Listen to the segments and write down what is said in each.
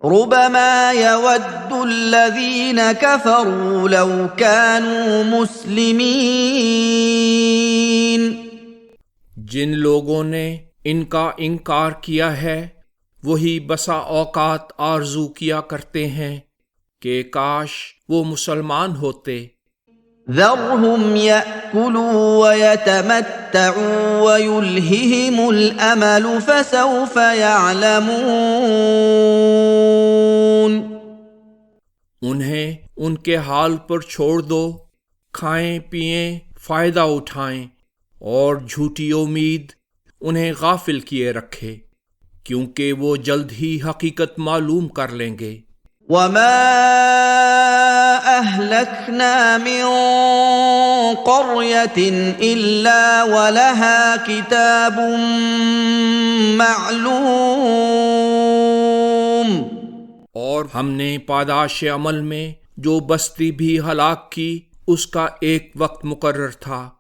ربما يود الذين كفروا لو كانوا مسلمين. جن لوگوں نے ان کا انکار کیا ہے وہی بسا اوقات آرزو کیا کرتے ہیں کہ کاش وہ مسلمان ہوتے. ذرهم يأكلوا ويتمتعوا ويلههم الأمل فسوف يعلمون. انہیں ان کے حال پر چھوڑ دو، کھائیں پئیں فائدہ اٹھائیں، اور جھوٹی امید انہیں غافل کیے رکھے، کیونکہ وہ جلد ہی حقیقت معلوم کر لیں گے. وما أهلكنا من قرية إلا ولها كتاب معلوم. اور ہم نے پاداش عمل میں جو بستی بھی ہلاک کی اس کا ایک وقت مقرر تھا.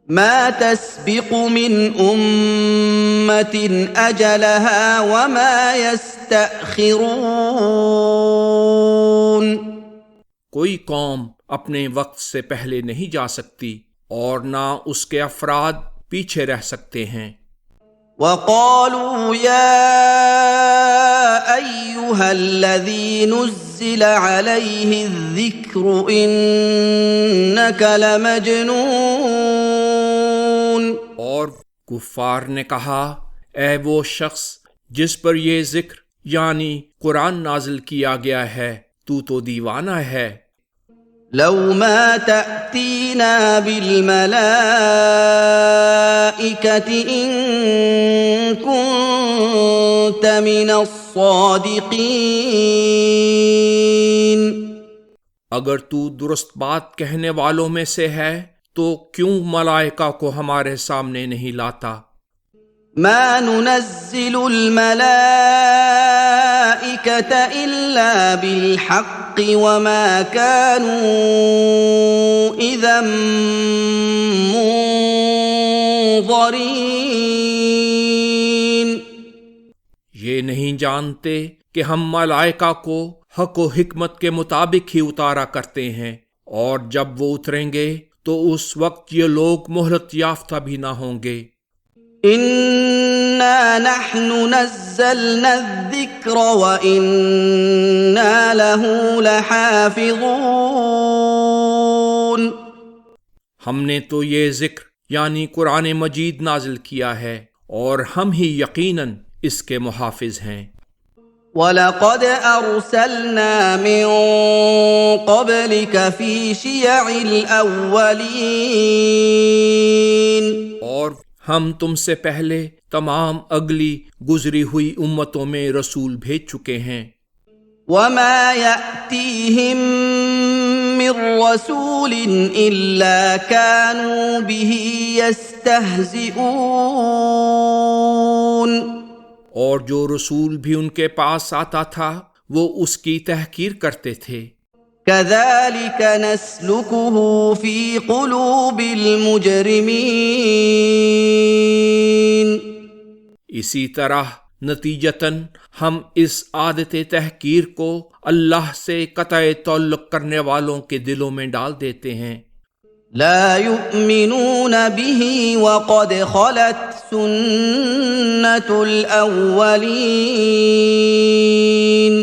ما تسبق من أمة أجلها وما يستأخرون. کوئی قوم اپنے وقت سے پہلے نہیں جا سکتی اور نہ اس کے افراد پیچھے رہ سکتے ہیں. وقالوا يا أيها الذي نزل عليه الذكر إنك لمجنون. اور کفار نے کہا، اے وہ شخص جس پر یہ ذکر یعنی قرآن نازل کیا گیا ہے، تو دیوانہ ہے. لو ما تأتينا بالملائكة إن كنت من الصادقين. اگر تو درست بات کہنے والوں میں سے ہے تو کیوں ملائکہ کو ہمارے سامنے نہیں لاتا؟ ما ننزل الملائكة إلا بالحق وما كانوا إذا منظرين. یہ نہیں جانتے کہ ہم ملائکہ کو حق و حکمت کے مطابق ہی اتارا کرتے ہیں، اور جب وہ اتریں گے تو اس وقت یہ لوگ مہلت یافتہ بھی نہ ہوں گے. إنا نحن نزلنا الذكر وإنا له لحافظون. ہم نے تو یہ ذکر یعنی قرآن مجید نازل کیا ہے اور ہم ہی یقیناً اس کے محافظ ہیں. وَلَقَدْ أَرْسَلْنَا مِن قَبْلِكَ فِي شِيَعِ الْأَوَّلِينَ. اور ہم تم سے پہلے تمام اگلی گزری ہوئی امتوں میں رسول بھیج چکے ہیں. وَمَا يَأْتِيهِم مِّن رَّسُولٍ إِلَّا كَانُوا بِهِ يَسْتَهْزِئُونَ. اور جو رسول بھی ان کے پاس آتا تھا وہ اس کی تحقیر کرتے تھے. كَذَلِكَ نَسْلُكُهُ فِي قُلُوبِ الْمُجْرِمِينَ. اسی طرح نتیجتاً ہم اس عادت تحقیر کو اللہ سے قطع تعلق کرنے والوں کے دلوں میں ڈال دیتے ہیں. لا يؤمنون به وقد خلت سنة الأولين.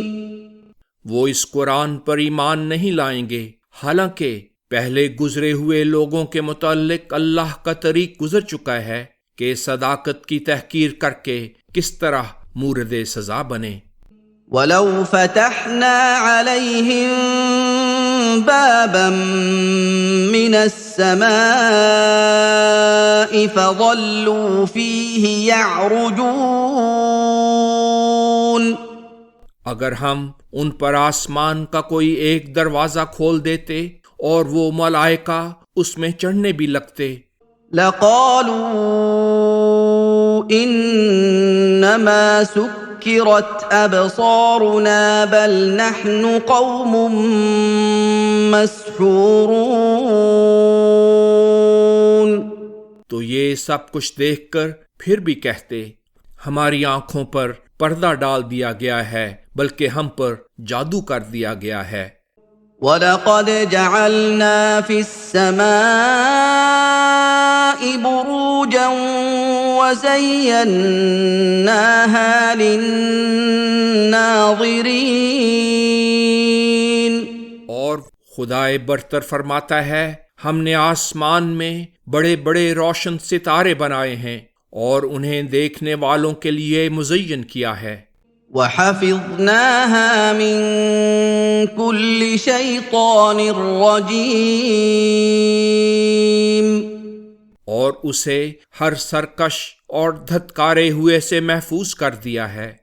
وہ اس قرآن پر ایمان نہیں لائیں گے، حالانکہ پہلے گزرے ہوئے لوگوں کے متعلق اللہ کا طریق گزر چکا ہے کہ صداقت کی تحقیر کر کے کس طرح مورد سزا بنے. وَلَوْ فَتَحْنَا عَلَيْهِمْ بَابًا مِّنَ السَّمَاءِ فَظَلُّوا فِيهِ يَعْرُجُونَ. اگر ہم ان پر آسمان کا کوئی ایک دروازہ کھول دیتے اور وہ ملائکہ اس میں چڑھنے بھی لگتے، لَقَالُوا إِنَّمَا سُكِّرَتْ أَبْصَارُنَا بَلْ نَحْنُ قَوْمٌ مَّسْحُورُونَ. تو یہ سب کچھ دیکھ کر پھر بھی کہتے، ہماری آنکھوں پر پردہ ڈال دیا گیا ہے بلکہ ہم پر جادو کر دیا گیا ہے۔ وَلَقَدْ جَعَلْنَا فِي السَّمَاءِ بُرُوجًا وَزَيَّنَّاهَا لِلنَّاظِرِينَ۔ اور خدائے برتر فرماتا ہے، ہم نے آسمان میں بڑے بڑے روشن ستارے بنائے ہیں اور انہیں دیکھنے والوں کے لیے مزین کیا ہے۔ وَحَفِظْنَاهَا مِن كُلِّ شَيْطَانٍ رَّجِيمٍ۔ اور اسے ہر سرکش اور دھتکارے ہوئے سے محفوظ کر دیا ہے۔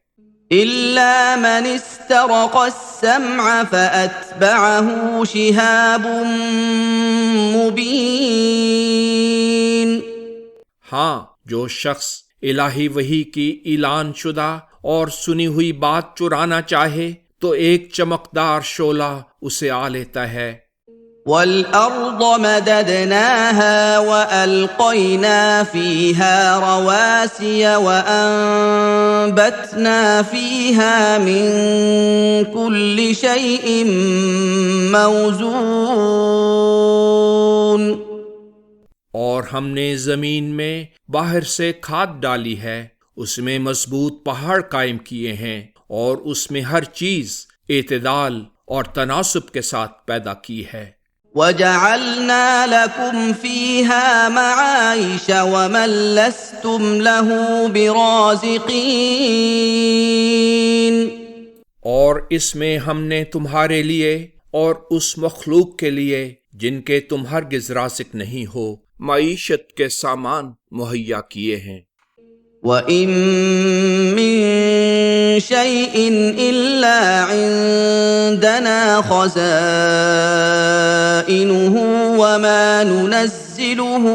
إِلَّا مَنِ اسْتَرَقَ السَّمْعَ فَأَتْبَعَهُ شِهَابٌ مُّبِينٌ۔ ہاں، جو شخص الہی وحی کی اعلان شدہ اور سنی ہوئی بات چرانا چاہے تو ایک چمکدار شعلہ اسے آ لیتا ہے۔ وَالْأَرْضَ مَدَدْنَاهَا وَأَلْقَيْنَا فِيهَا رَوَاسِيَ وَأَنبَتْنَا فِيهَا مِن كُلِّ شَيْءٍ مَّوْزُونٍ۔ اور ہم نے زمین میں باہر سے کھاد ڈالی ہے، اس میں مضبوط پہاڑ قائم کیے ہیں اور اس میں ہر چیز اعتدال اور تناسب کے ساتھ پیدا کی ہے۔ وَجَعَلْنَا لَكُمْ فِيهَا مَعَايِشَ وَمَن لَّسْتُمْ لَهُ بِرَازِقِينَ۔ اور اس میں ہم نے تمہارے لیے اور اس مخلوق کے لیے جن کے تم ہرگز رازق نہیں ہو معیشت کے سامان مہیا کیے ہیں۔ وَإِن مِّن شَيْءٍ إِلَّا عِندَنَا خَزَائِنُهُ وَمَا نُنَزِّلُهُ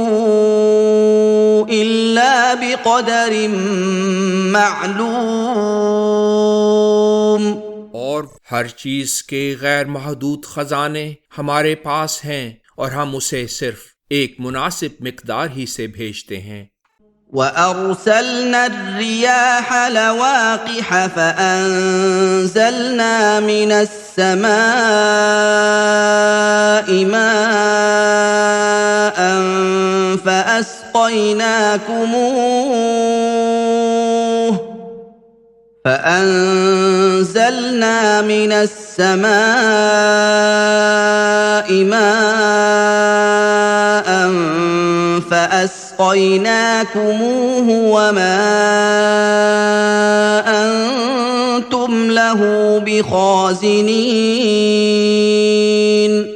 إِلَّا بِقَدَرٍ مَّعْلُومٍ۔ اور ہر چیز کے غیر محدود خزانے ہمارے پاس ہیں اور ہم اسے صرف ایک مناسب مقدار ہی سے بھیجتے ہیں۔ وَأَرْسَلْنَا الرِّيَاحَ لَوَاقِحَ فَأَنزَلْنَا مِنَ السَّمَاءِ مَاءً فَأَسْقَيْنَاكُمُوهُ وَمَا أَنتُمْ لَهُ بِخَازِنِينَ۔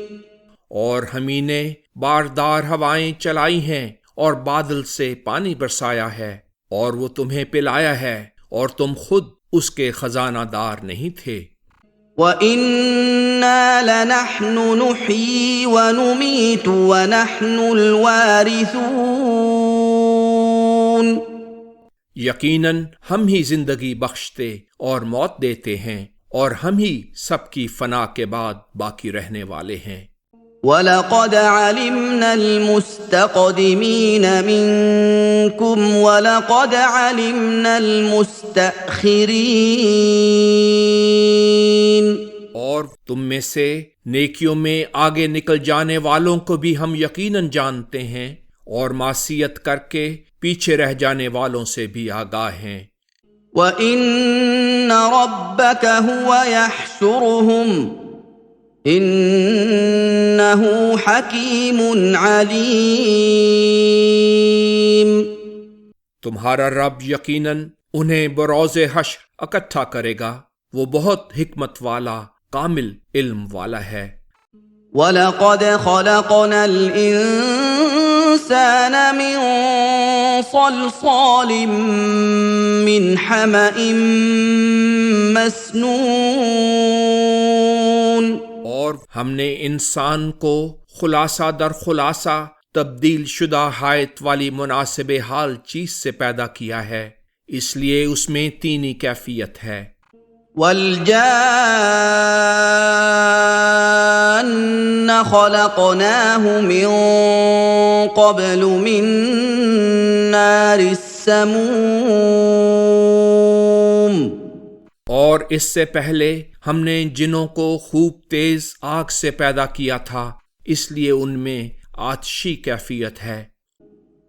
اور ہم ہی نے باردار ہوائیں چلائی ہیں اور بادل سے پانی برسایا ہے اور وہ تمہیں پلایا ہے اور تم خود اس کے خزانہ دار نہیں تھے۔ وَإِنَّا لَنَحْنُ نُحْيِي وَنُمِيتُ وَنَحْنُ الْوَارِثُونَ۔ یقیناً ہم ہی زندگی بخشتے اور موت دیتے ہیں اور ہم ہی سب کی فنا کے بعد باقی رہنے والے ہیں۔ وَلَقَدْ عَلِمْنَا الْمُسْتَقْدِمِينَ مِنكُمْ وَلَقَدْ عَلِمْنَا الْمُسْتَأْخِرِينَ۔ اور تم میں سے نیکیوں میں آگے نکل جانے والوں کو بھی ہم یقیناً جانتے ہیں اور معصیت کر کے پیچھے رہ جانے والوں سے بھی آگاہ ہیں۔ وَإِنَّ رَبَّكَ هُوَ يَحْشُرُهُمْ إِنَّهُ حَكِيمٌ عَلِيمٌ۔ تمہارا رب یقیناً انہیں بروز حشر اکٹھا کرے گا، وہ بہت حکمت والا کامل علم والا ہے۔ وَلَقَدْ خَلَقْنَا الْإِنسَانَ مِنْ صَلْصَالٍ مِّنْ حَمَإٍ مَّسْنُونٍ۔ اور ہم نے انسان کو خلاصہ در خلاصہ تبدیل شدہ حائط والی مناسب حال چیز سے پیدا کیا ہے، اس لیے اس میں تینی کیفیت ہے۔ وَالْجَانَّ خَلَقْنَاهُ مِن قَبْلُ مِن نَّارِ السَّمُومِ۔ اور اس سے پہلے ہم نے جنوں کو خوب تیز آگ سے پیدا کیا تھا، اس لیے ان میں آتشی کیفیت ہے۔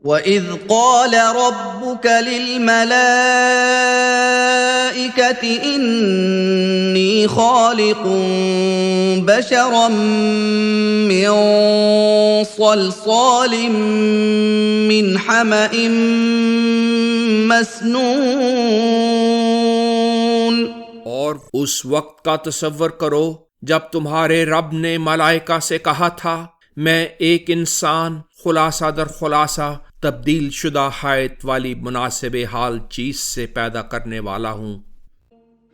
وَإِذْ قَالَ رَبُّكَ لِلْمَلَائِكَةِ إِنِّي خَالِقٌ بَشَرًا مِّن صَلْصَالٍ مِّنْ حَمَإٍ مَّسْنُونٍ۔ اور اس وقت کا تصور کرو جب تمہارے رب نے ملائکہ سے کہا تھا، میں ایک انسان خلاصہ در خلاصہ تبدیل شدہ حیات والی مناسب حال چیز سے پیدا کرنے والا ہوں۔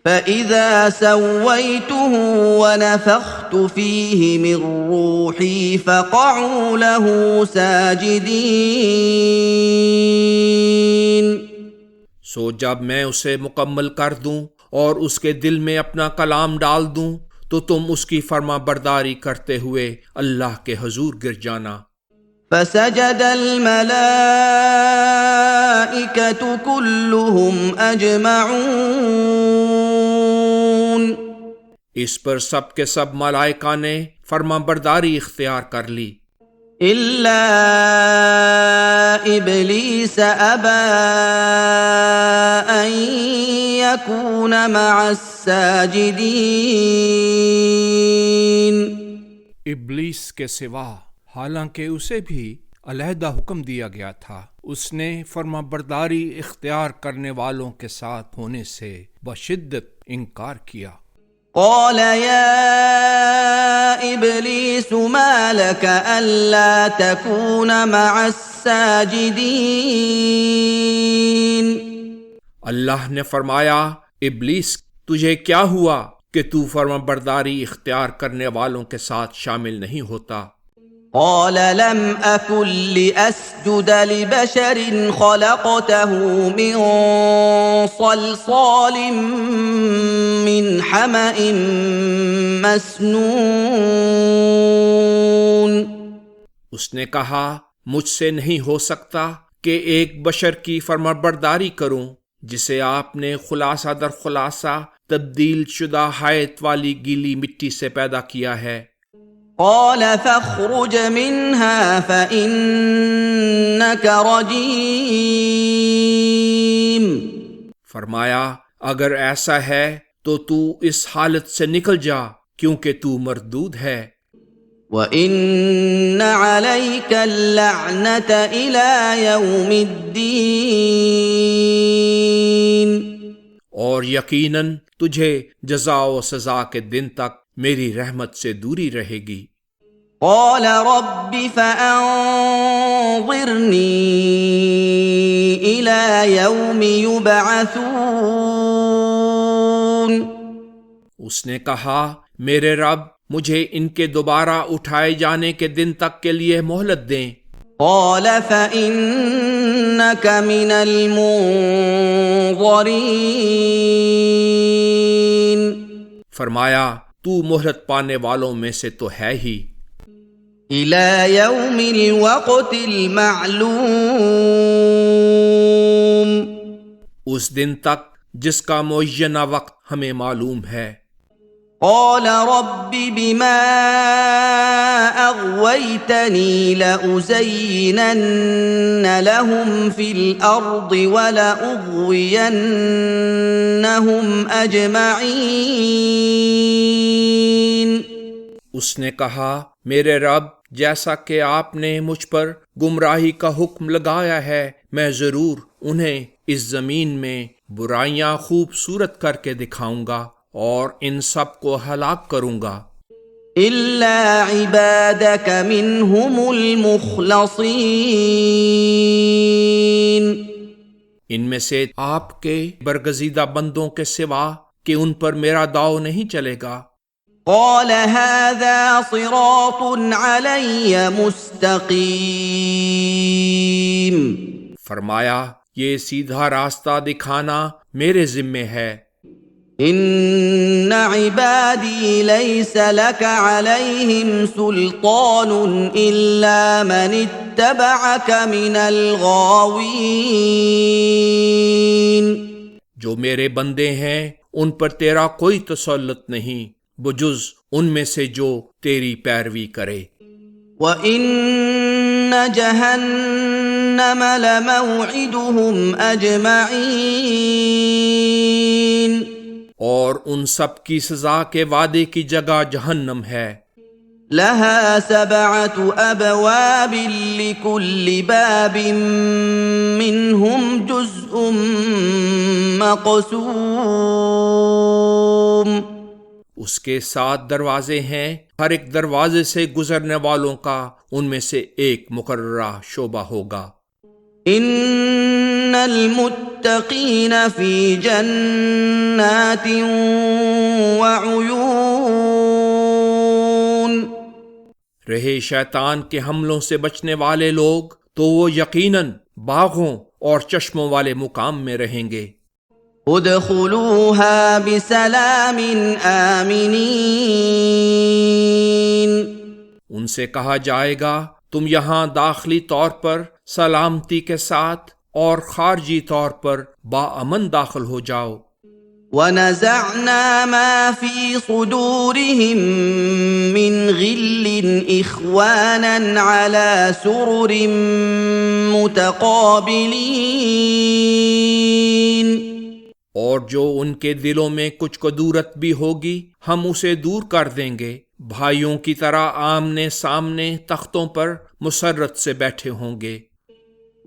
فَإِذَا سَوَّيْتُهُ وَنَفَخْتُ فِيهِ مِن رُّوحِي فَقَعُوا لَهُ سَاجِدِينَ۔ سو جب میں اسے مکمل کر دوں اور اس کے دل میں اپنا کلام ڈال دوں تو تم اس کی فرما برداری کرتے ہوئے اللہ کے حضور گر جانا۔ فَسَجَدَ الْمَلَائِكَةُ كُلُّهُمْ أَجْمَعُونَ۔ اس پر سب کے سب ملائکہ نے فرما برداری اختیار کر لی، إِلَّا إِبْلِيسَ أَبَىٰ أَن يَكُونَ مَعَ السَّاجِدِينَ۔ ابلیس کے سوا، حالانکہ اسے بھی علیحدہ حکم دیا گیا تھا، اس نے فرما برداری اختیار کرنے والوں کے ساتھ ہونے سے بشدت انکار کیا۔ قال يا إبليس ما لك ألا تكون مع الساجدين۔ اللہ نے فرمایا، ابلیس تجھے کیا ہوا کہ تو فرما برداری اختیار کرنے والوں کے ساتھ شامل نہیں ہوتا؟ قال لم أكن لأسجد لبشر خلقته من صلصال من حمأ مسنون۔ اس نے کہا، مجھ سے نہیں ہو سکتا کہ ایک بشر کی فرما برداری کروں جسے آپ نے خلاصہ در خلاصہ تبدیل شدہ حیات والی گیلی مٹی سے پیدا کیا ہے۔ قال فاخرج منها فإنك رجيم۔ فرمایا، اگر ایسا ہے تو تو اس حالت سے نکل جا کیونکہ تو مردود ہے۔ وَإِنَّ عَلَيْكَ اللَّعْنَةَ إِلَى يَوْمِ الدِّينِ۔ اور یقیناً تجھے جزا و سزا کے دن تک میری رحمت سے دوری رہے گی۔ قال رب فأنظرني إلى يوم يبعثون۔ اس نے کہا، میرے رب مجھے ان کے دوبارہ اٹھائے جانے کے دن تک کے لیے مہلت دیں۔ قال فإنك من المنظرين۔ فرمایا، تو مہلت پانے والوں میں سے تو ہے ہی۔ إلى يوم الوقت المعلوم۔ اس دن تک جس کا معینہ وقت ہمیں معلوم ہے۔ قال رب بما أغويتني لأزينن لهم في الأرض ولأغوينهم أجمعين۔ اس نے کہا، میرے رب، جیسا کہ آپ نے مجھ پر گمراہی کا حکم لگایا ہے، میں ضرور انہیں اس زمین میں برائیاں خوبصورت کر کے دکھاؤں گا اور ان سب کو ہلاک کروں گا، إلا عبادك منهم المخلصين۔ ان میں سے آپ کے برگزیدہ بندوں کے سوا کہ ان پر میرا داؤ نہیں چلے گا۔ قال هذا صراط علي مستقيم۔ فرمایا، یہ سیدھا راستہ دکھانا میرے ذمے ہے۔ ان عبادی لیس لك عليهم سلطان الا من اتبعك من الغاوین۔ جو میرے بندے ہیں ان پر تیرا کوئی تسلط نہیں بجز ان میں سے جو تیری پیروی کرے۔ وَإِنَّ جَهَنَّمَ لَمَوْعِدُهُمْ أَجْمَعِينَ، اور ان سب کی سزا کے وعدے کی جگہ جہنم ہے۔ لَهَا 7 أَبْوَابٍ لِكُلِّ بَابٍ مِّنْهُمْ جُزْءٌ مَّقْسُومٌ، اس کے 7 دروازے ہیں، ہر ایک دروازے سے گزرنے والوں کا ان میں سے ایک مقررہ شعبہ ہوگا۔ ان المتقین فی جنات وعیون، رہے شیطان کے حملوں سے بچنے والے لوگ تو وہ یقیناً باغوں اور چشموں والے مقام میں رہیں گے۔ ادخلوها بسلام آمنین، ان سے کہا جائے گا تم یہاں داخلی طور پر سلامتی کے ساتھ اور خارجی طور پر باامن داخل ہو جاؤ۔ ونزعنا ما في صدورهم من غل اخوانا على سرر متقابلين، اور جو ان کے دلوں میں کچھ کدورت بھی ہوگی ہم اسے دور کر دیں گے، بھائیوں کی طرح آمنے سامنے تختوں پر مسرت سے بیٹھے ہوں گے۔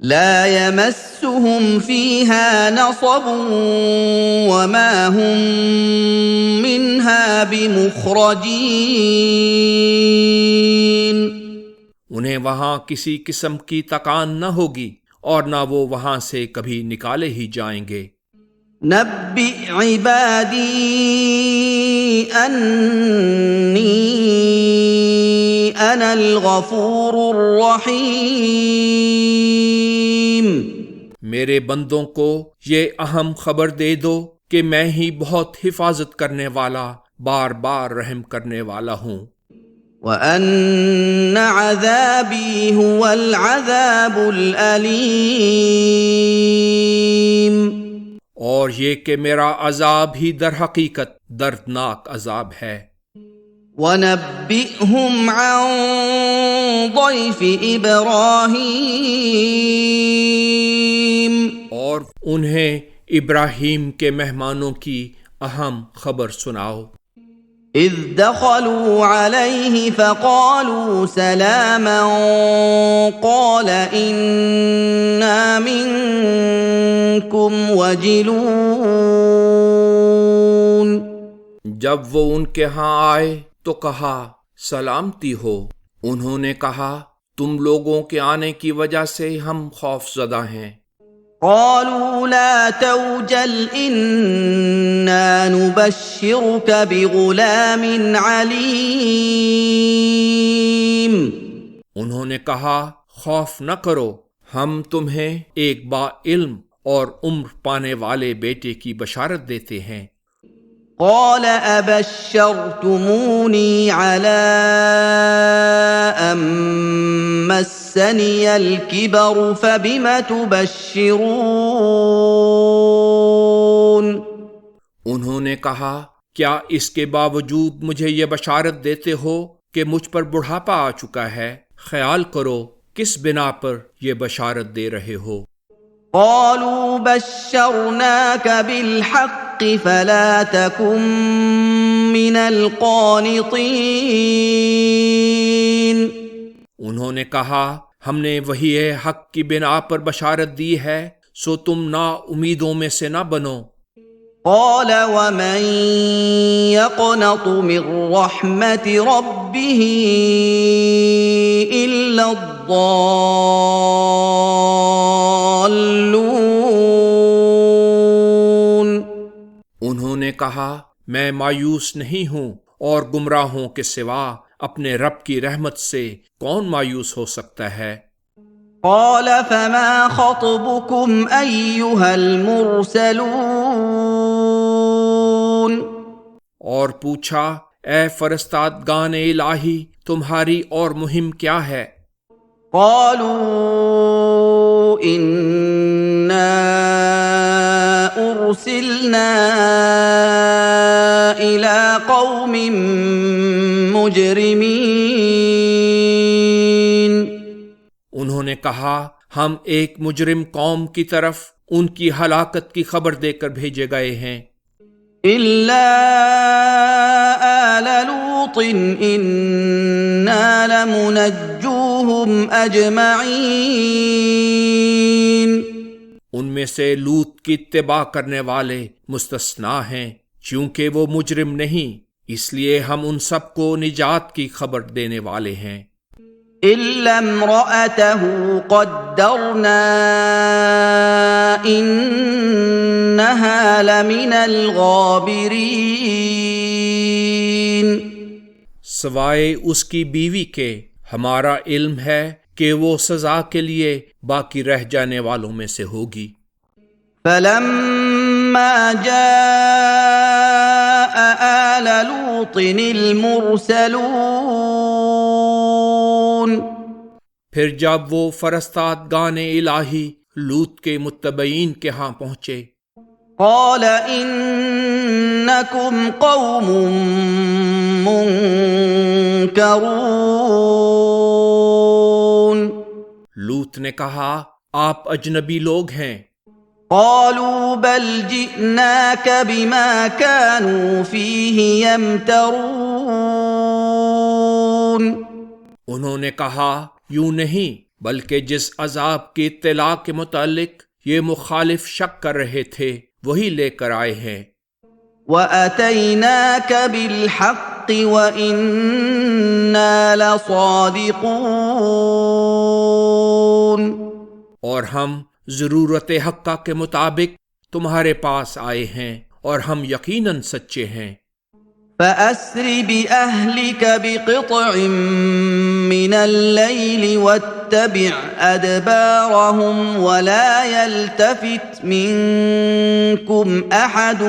لا يمسهم فيها نصب وما هم منها بمخرجين، انہیں وہاں کسی قسم کی تکان نہ ہوگی اور نہ وہ وہاں سے کبھی نکالے ہی جائیں گے۔ نبئ عبادی انی انا الغفور الرحیم، میرے بندوں کو یہ اہم خبر دے دو کہ میں ہی بہت حفاظت کرنے والا، بار بار رحم کرنے والا ہوں۔ وَأَنَّ عَذَابِي هُوَ الْعَذَابُ الْأَلِيمُ، اور یہ کہ میرا عذاب ہی در حقیقت دردناک عذاب ہے۔ وَنَبِّئْهُمْ عَنْ ضَيْفِ إِبْرَاهِيمَ، اور انہیں ابراہیم کے مہمانوں کی اہم خبر سناؤ۔ اذ دخلوا علیہ فقالوا سلاما قال انا منکم وجلون، جب وہ ان کے ہاں آئے تو کہا سلامتی ہو، انہوں نے کہا تم لوگوں کے آنے کی وجہ سے ہم خوف زدہ ہیں۔ قالوا لا توجل انا نبشرك بغلام علیم، انہوں نے کہا خوف نہ کرو، ہم تمہیں ایک با علم اور عمر پانے والے بیٹے کی بشارت دیتے ہیں۔ قال ابشرتمونی علی ان مسنی الکبر فبم تبشرون، انہوں نے کہا کیا اس کے باوجود مجھے یہ بشارت دیتے ہو کہ مجھ پر بڑھاپا آ چکا ہے؟ خیال کرو کس بنا پر یہ بشارت دے رہے ہو؟ قالوا بشرناك بالحق فلا تكن من القانطين، انہوں نے کہا ہم نے وحی حق کی بنا پر بشارت دی ہے سو تم نا امیدوں میں سے نہ بنو۔ قال ومن يقنط من رحمة ربه إلا الضالون، انہوں نے کہا میں مایوس نہیں ہوں اور گمراہوں کے سوا اپنے رب کی رحمت سے کون مایوس ہو سکتا ہے؟ قال فما خطبكم أيها المرسلون، اور پوچھا اے فرستادگان الہی تمہاری اور مہم کیا ہے؟ قالوا انا أرسلنا إلى قوم مجرمين انہوں نے کہا ہم ایک مجرم قوم کی طرف ان کی ہلاکت کی خبر دے کر بھیجے گئے ہیں إلا آل لوط إنا لمنجوهم أجمعين ان میں سے لوط کی اتباع کرنے والے مستثنا ہیں چونکہ وہ مجرم نہیں اس لیے ہم ان سب کو نجات کی خبر دینے والے ہیں إلا امرأته قدرنا إنها لمن الغابرين سوائے اس کی بیوی کے ہمارا علم ہے کہ وہ سزا کے لیے باقی رہ جانے والوں میں سے ہوگی فلما جاء آل لوط المرسلون پھر جب وہ فرستادگان الہی لوط کے متبعین کے ہاں پہنچے قال إنكم قوم منكرون لوط نے کہا آپ اجنبی لوگ ہیں قالوا بل جئناك بما كانوا فيه يمترون انہوں نے کہا یوں نہیں بلکہ جس عذاب کی اطلاع کے متعلق یہ مخالف شک کر رہے تھے وہی لے کر آئے ہیں وَأَتَيْنَاكَ بِالْحَقِّ وَإِنَّا لَصَادِقُونَ اور ہم ضرورت حقہ کے مطابق تمہارے پاس آئے ہیں اور ہم یقیناً سچے ہیں فَأَسْرِ بِأَهْلِكَ بِقِطْعٍ مِّنَ اللَّيْلِ وَاتَّبِعْ أَدْبَارَهُمْ وَلَا يَلْتَفِتْ مِنكُمْ أَحَدٌ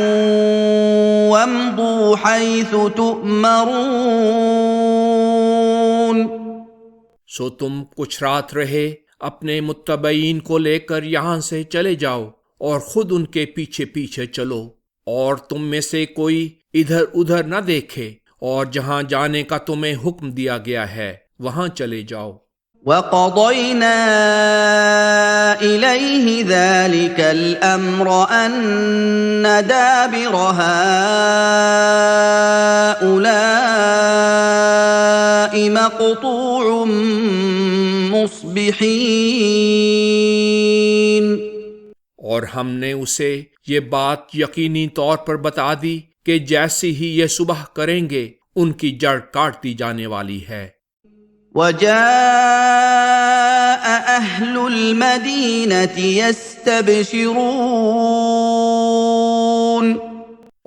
وَامْضُوا حَيْثُ تُؤْمَرُونَ سو تم کچھ رات رہے اپنے متبعین کو لے کر یہاں سے چلے جاؤ اور خود ان کے پیچھے پیچھے چلو اور تم میں سے کوئی ادھر ادھر نہ دیکھے اور جہاں جانے کا تمہیں حکم دیا گیا ہے وہاں چلے جاؤ وَقَضَيْنَا إِلَيْهِ ذَلِكَ الْأَمْرَ أَنَّ دَابِرَ هَٰؤُلَاءِ مَقْطُوعٌ مُصْبِحِينَ اور ہم نے اسے یہ بات یقینی طور پر بتا دی کہ جیسی ہی یہ صبح کریں گے ان کی جڑ کاٹ دی جانے والی ہے وَجَاءَ أَهْلُ الْمَدِينَةِ يَسْتَبْشِرُونَ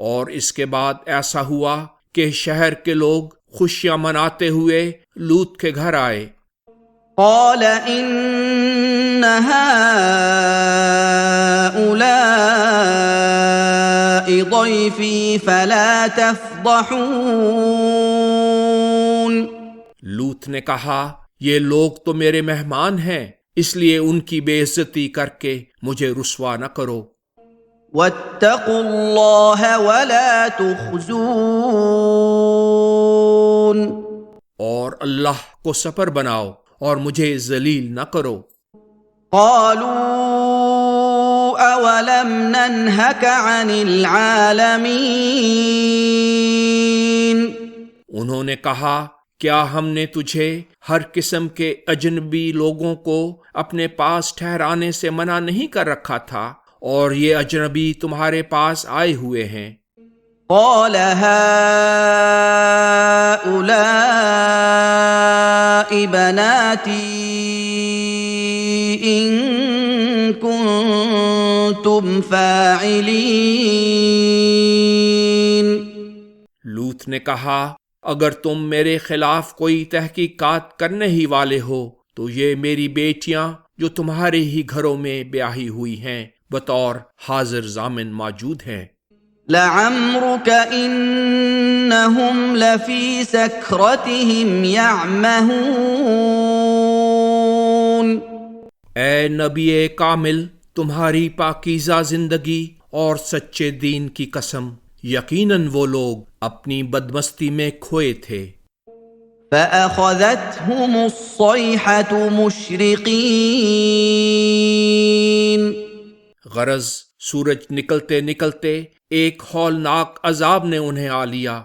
اور اس کے بعد ایسا ہوا کہ شہر کے لوگ خوشیاں مناتے ہوئے لوط کے گھر آئے قَالَ إِنَّ هَٰؤُلَاءِ ضَيْفِي فَلَا تَفْضَحُونِ لوط نے کہا یہ لوگ تو میرے مہمان ہیں اس لیے ان کی بے عزتی کر کے مجھے رسوا نہ کرو وَاتَّقُوا اللَّهَ وَلَا تُخْزُونِ اور اللہ کو سپر بناؤ اور مجھے ذلیل نہ کرو قالوا اولم ننهك عن العالمين انہوں نے کہا کیا ہم نے تجھے ہر قسم کے اجنبی لوگوں کو اپنے پاس ٹھہرانے سے منع نہیں کر رکھا تھا اور یہ اجنبی تمہارے پاس آئے ہوئے ہیں قال هؤلاء بناتي إن كنتم فاعلين لوط نے کہا اگر تم میرے خلاف کوئی تحقیقات کرنے ہی والے ہو تو یہ میری بیٹیاں جو تمہارے ہی گھروں میں بیاہی ہوئی ہیں بطور حاضر ضامن موجود ہیں لعمرك إنهم لفي سكرتهم يعمهون اے نبی کامل تمہاری پاکیزہ زندگی اور سچے دین کی قسم، یقیناً وہ لوگ اپنی بدمستی میں کھوئے تھے۔ فَأَخَذَتْهُمُ الصَّيْحَةُ مُشْرِقِينَ، غرض سورج نکلتے نکلتے ایک ہولناک عذاب نے انہیں آ لیا۔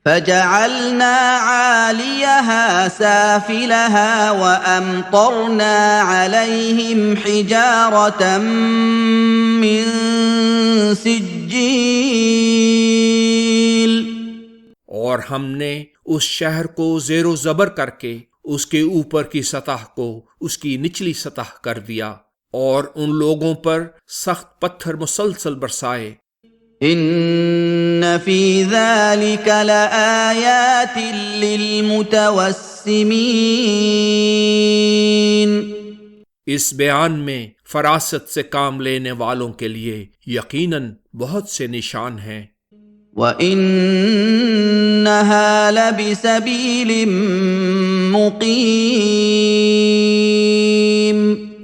فَجَعَلْنَا عَالِيَهَا سَافِلَهَا وَأَمْطَرْنَا عَلَيْهِمْ حِجَارَةً مِّن سِجِّيلٍ، اور ہم نے اس شہر کو زیر و زبر کر کے اس کے اوپر کی سطح کو اس کی نچلی سطح کر دیا، اور ان لوگوں پر سخت پتھر مسلسل برسائے۔ ان فی ذلک لآیات للمتوسمین، اس بیان میں فراست سے کام لینے والوں کے لیے یقیناً بہت سے نشان ہیں۔ وَإِنَّهَا لَبِسَبِيلٍ مُقِيمٍ،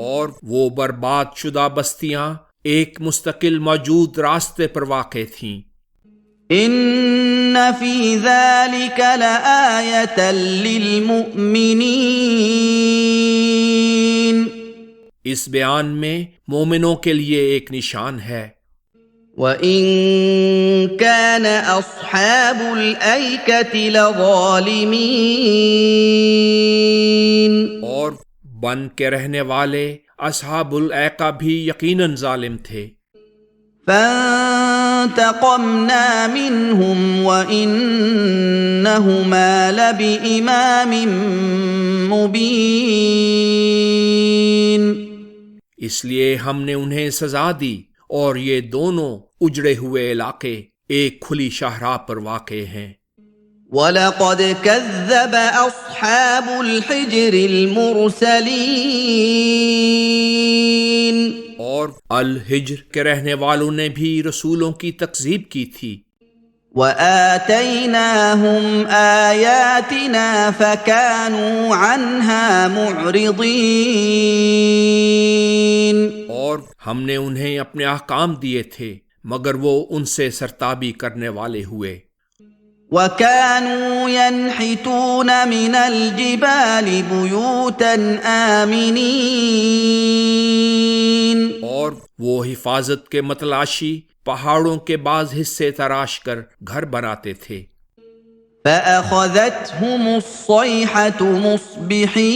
اور وہ برباد شدہ بستیاں ایک مستقل موجود راستے پر واقع تھیں۔ ان فی ذلک لآیۃ للمؤمنین، اس بیان میں مومنوں کے لیے ایک نشان ہے۔ وَإِن كَانَ أَصْحَابُ الْأَيْكَةِ لَظَالِمِينَ، اور بن کے رہنے والے اصحاب الایکہ بھی یقیناً ظالم تھے۔ فَانتَقَمْنَا مِنْهُمْ وَإِنَّهُمَا لَبِإِمَامٍ مُبِينٍ، اس لیے ہم نے انہیں سزا دی، اور یہ دونوں اجڑے ہوئے علاقے ایک کھلی شاہراہ پر واقع ہیں۔ وَلَقَدْ كَذَّبَ أَصْحَابُ الْحِجْرِ الْمُرْسَلِينَ، اور الحجر کے رہنے والوں نے بھی رسولوں کی تکذیب کی تھی۔ وَآتَيْنَاهُمْ آيَاتِنَا فَكَانُوا عَنْهَا مُعْرِضِينَ، اور ہم نے انہیں اپنے احکام دیے تھے مگر وہ ان سے سرتابی کرنے والے ہوئے۔ وَكَانُوا يَنْحِتُونَ مِنَ الْجِبَالِ بُيُوتًا آمِنِينَ، اور وہ حفاظت کے متلاشی پہاڑوں کے بعض حصے تراش کر گھر بناتے تھے۔ فَأَخَذَتْهُمُ الصَّيْحَةُ مُصْبِحِينَ،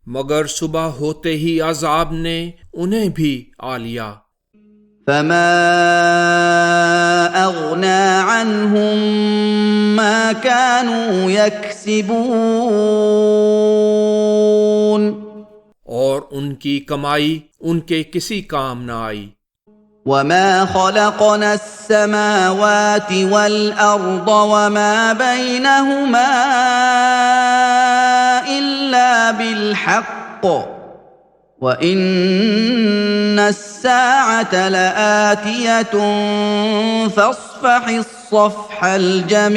مگر صبح ہوتے ہی عذاب نے انہیں بھی آ لیا۔ فَمَا أَغْنَى عَنْهُمْ مَا كَانُوا يَكْسِبُونَ، اور ان کی کمائی ان کے کسی کام نہ آئی۔ وَمَا خَلَقْنَا السَّمَاوَاتِ وَالْأَرْضَ وَمَا بَيْنَهُمَا إِلَّا بِالْحَقِّ وَإِنَّ السَّاعَةَ لَآتِيَةٌ فَاصْفَحِ الصَّفْحَ الْجَمِيلَ،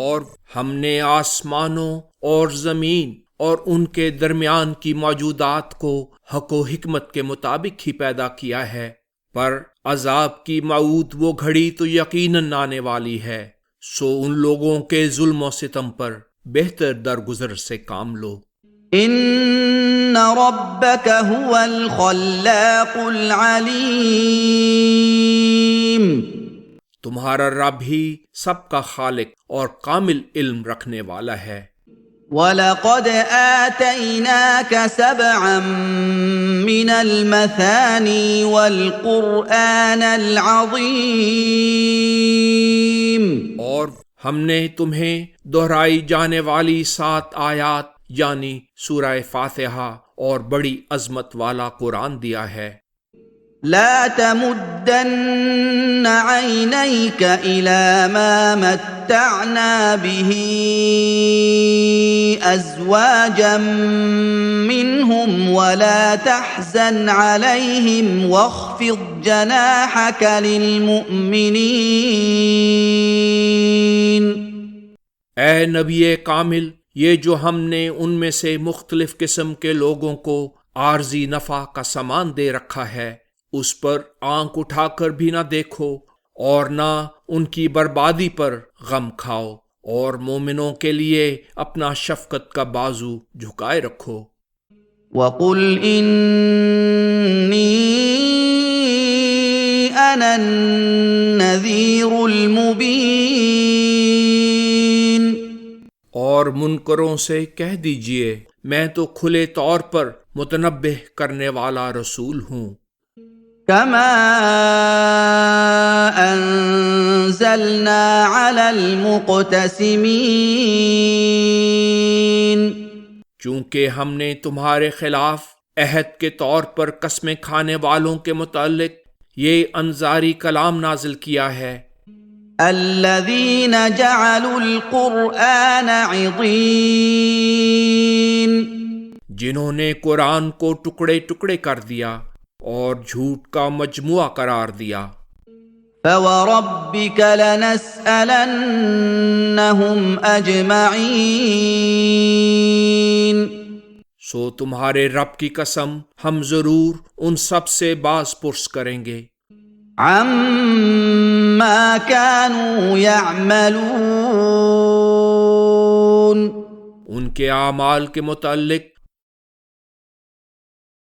اور ہم نے آسمانوں اور زمین اور ان کے درمیان کی موجودات کو حق و حکمت کے مطابق ہی پیدا کیا ہے، پر عذاب کی موعود وہ گھڑی تو یقیناً آنے والی ہے، سو ان لوگوں کے ظلم و ستم پر بہتر درگزر سے کام لو۔ ان ربک هو الخلاق العلیم، تمہارا رب ہی سب کا خالق اور کامل علم رکھنے والا ہے۔ وَلَقَدْ آتَيْنَاكَ سَبْعًا مِّنَ الْمَثَانِي وَالْقُرْآنَ الْعَظِيمِ، اور ہم نے تمہیں دہرائی جانے والی 7 آیات یعنی سورہ فاتحہ اور بڑی عظمت والا قرآن دیا ہے۔ لا تمدن عينيك إلى ما متعنا به أزواجا منهم ولا تحزن عليهم واخفض جناحك للمؤمنين۔ اے نبی کامل، یہ جو ہم نے ان میں سے مختلف قسم کے لوگوں کو عارضی نفع کا سامان دے رکھا ہے، اس پر آنکھ اٹھا کر بھی نہ دیکھو اور نہ ان کی بربادی پر غم کھاؤ، اور مومنوں کے لیے اپنا شفقت کا بازو جھکائے رکھو۔ وَقُلْ إِنِّي أَنَا النَّذِيرُ الْمُبِينُ، اور منکروں سے کہہ دیجئے میں تو کھلے طور پر متنبہ کرنے والا رسول ہوں۔ كَمَا أَنزَلْنَا عَلَى الْمُقْتَسِمِينَ، چونکہ ہم نے تمہارے خلاف عہد کے طور پر قسمیں کھانے والوں کے متعلق یہ انذاری کلام نازل کیا ہے۔ الَّذِينَ جَعَلُوا الْقُرْآنَ عِضِينَ، جنہوں نے قرآن کو ٹکڑے ٹکڑے کر دیا اور جھوٹ کا مجموعہ قرار دیا۔ فَوَرَبِّكَ لَنَسْأَلَنَّهُمْ أَجْمَعِينَ، سو تمہارے رب کی قسم ہم ضرور ان سب سے باز پرس کریں گے، عَمَّا كَانُوا يَعْمَلُونَ، ان کے اعمال کے متعلق